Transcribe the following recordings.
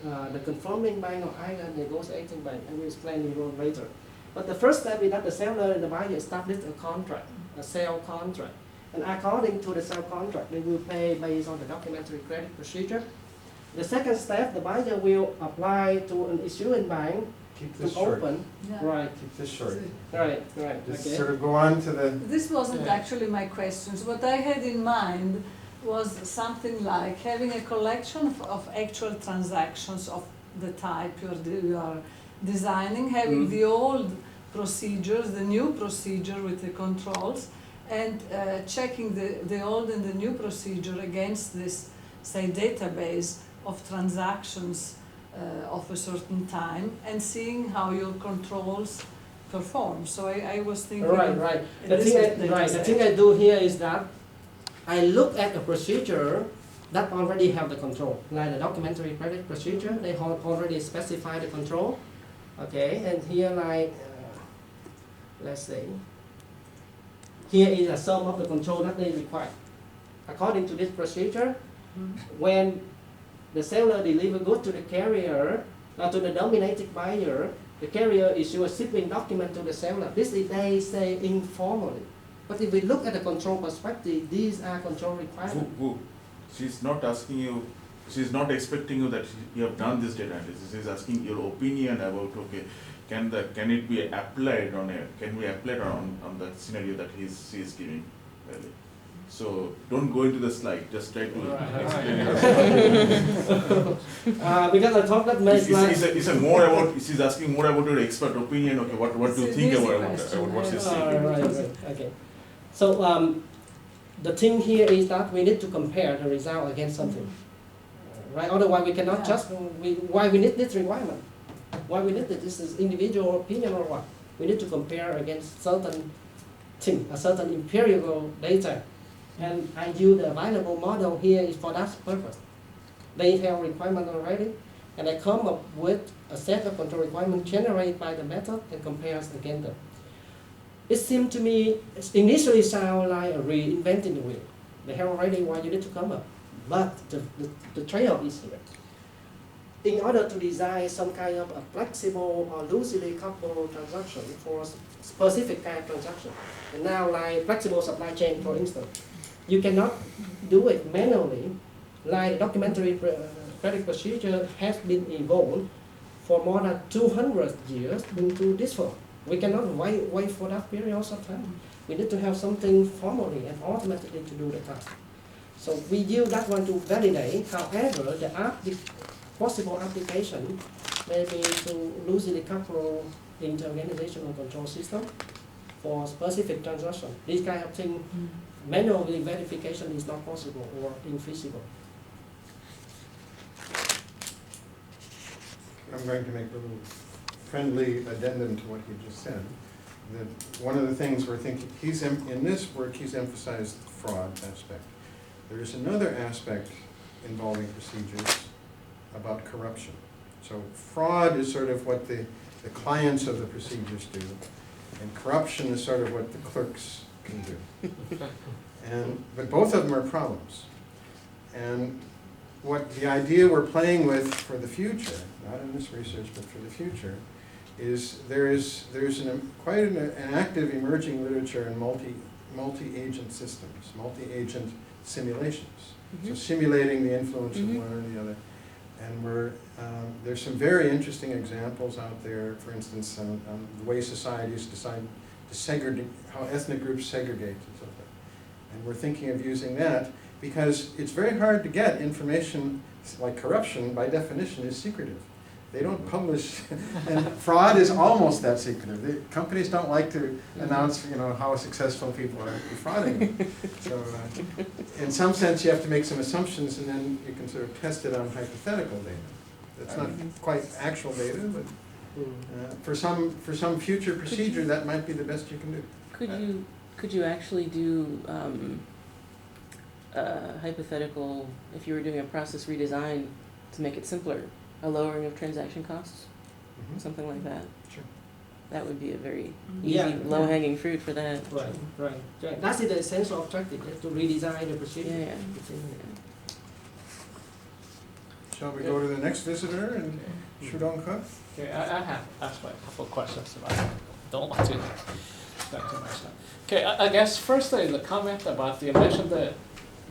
the conforming bank or either negotiating bank. I will explain it later. But the first step is that the seller and the buyer establish a contract, a sale contract. And according to the sale contract, they will pay based on the documentary credit procedure. The second step, the buyer will apply to an issuing bank to open. Yeah. Right. Keep this short. Right. Just Okay. sort of go on to the. This wasn't actually my questions. What I had in mind was something like having a collection of actual transactions of the type you are designing, having the old procedures, the new procedure with the controls, and checking the old and the new procedure against this, say, database of transactions of a certain time, and seeing how your controls perform. So I was thinking. Right. The thing I do here is that I look at a procedure that already have the control, like the documentary credit procedure. They already specify the control. Okay, and here like let's say here is a sum of the control that they require. According to this procedure, when the seller deliver goods to the carrier, to the dominated buyer, the carrier issue a shipping document to the seller. This is, they say, informally. But if we look at the control perspective, these are control requirements. She's not asking you, she's not expecting you that you have done this data analysis. She's asking your opinion about, okay, can it be applied on can we apply it on the scenario that she is giving? Really. So don't go into the slide, just try to explain it. Because I thought that makes it's a more about, she's asking more about your expert opinion, okay, what do you think about what she's saying? Right, okay. So the thing here is that we need to compare the result against something. Right? Otherwise we cannot just, why we need this requirement? Why we need it? This is individual opinion or what? We need to compare against certain thing, a certain empirical data. And I use the available model here is for that purpose. They have requirement already, and I come up with a set of control requirements generated by the method and compares against them. It seemed to me, initially sound like a reinventing the wheel. They have already what you need to come up. But the trade-off is here. In order to design some kind of a flexible or loosely coupled transaction for specific kind of transaction, and now like flexible supply chain, for instance, you cannot do it manually. Like the documentary credit procedure has been evolved for more than 200 years into this form. We cannot wait for that period of time. We need to have something formally and automatically to do the task. So we use that one to validate. However, the possible application may be to loosely couple inter-organizational control system for specific transaction. This kind of thing, manually verification is not possible or infeasible. I'm going to make a little friendly addendum to what he just said. That one of the things we're thinking, in this work he's emphasized the fraud aspect. There's another aspect involving procedures about corruption. So fraud is sort of what the clients of the procedures do, and corruption is sort of what the clerks can do. But both of them are problems. And what the idea we're playing with for the future, not in this research, but for the future, is there's quite an active emerging literature in multi-agent systems, multi-agent simulations. So simulating the influence of one or the other. And there's some very interesting examples out there, for instance, on the way societies decide to segregate, how ethnic groups segregate and so forth. And we're thinking of using that because it's very hard to get information like corruption, by definition, is secretive. They don't publish, and fraud is almost that secretive. Companies don't like to announce, how successful people are defrauding. So, in some sense, you have to make some assumptions, and then you can sort of test it on hypothetical data. That's not quite actual data, but for some future procedure, that might be the best you can do. Could you actually do hypothetical, if you were doing a process redesign to make it simpler? A lowering of transaction costs, something like that. Sure. That would be a very easy, low-hanging fruit for that. Right. That's the essential objective, to redesign the procedure. Yeah. Shall we go to the next visitor and Shudongka? Okay, I have actually a couple of questions about it. Don't want to spend too much time. Okay, I guess firstly the comment about you mentioned the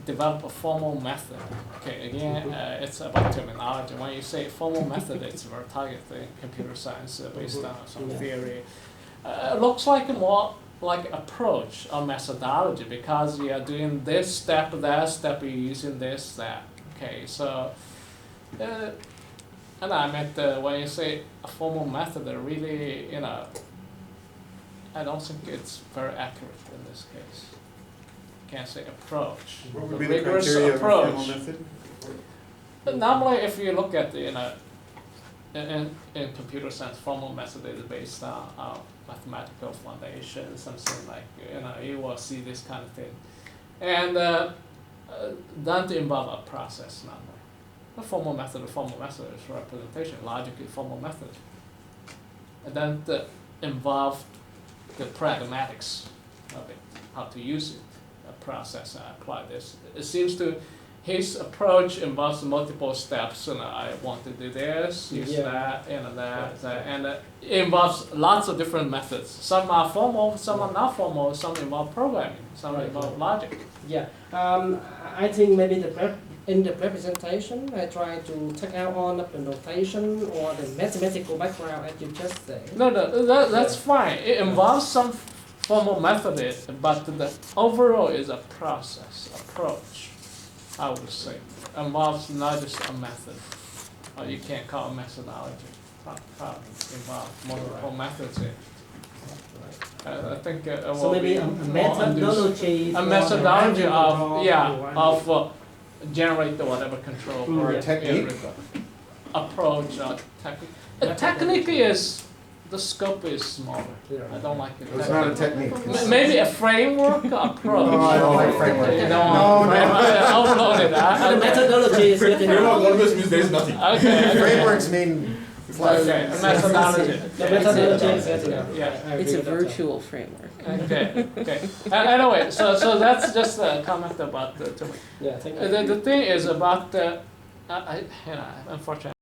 develop a formal method. Okay, again, it's about terminology. When you say formal method, it's very targeted computer science based on some theory. It looks like more like approach or methodology because you are doing this step, that step, you're using this, that. Okay, so, and I meant when you say a formal method, really, I don't think it's very accurate in this case. Can't say approach. What would The be the rigorous criteria of a approach. formal method? But normally, if you look at the, in computer science, formal method is based on mathematical foundation, something like, you will see this kind of thing. And don't involve a process normally. The formal method is representation, logically formal method. And then involve the pragmatics of it, how to use it, a process, and apply this. It seems to, his approach involves multiple steps, I want to do this, use that, and it involves lots of different methods. Some are formal, some are not formal, some involve programming, some involve logic. Yeah, I think maybe in the presentation, I try to take out all of the notation or the mathematical background as you just said. No, that's fine. It involves some formal method, but the overall is a process, approach, I would say. Involves not just a method, or you can't call it methodology. Involves multiple methods in it. I think it will So maybe be a more methodology. a for methodology the of generate the whatever control Or a technique? approach or technique. A technique is the scope is smaller. I don't like it. It's not a technique. Maybe a framework approach. No, I don't like framework. You don't No, want overload it. The methodology is getting Framework always means there is nothing. Okay. Frameworks mean Okay. A methodology. The methodology is getting Yeah. It's a virtual framework. Okay. Okay. Anyway, so that's just a comment about the. Yeah, thank you. The thing is about unfortunately.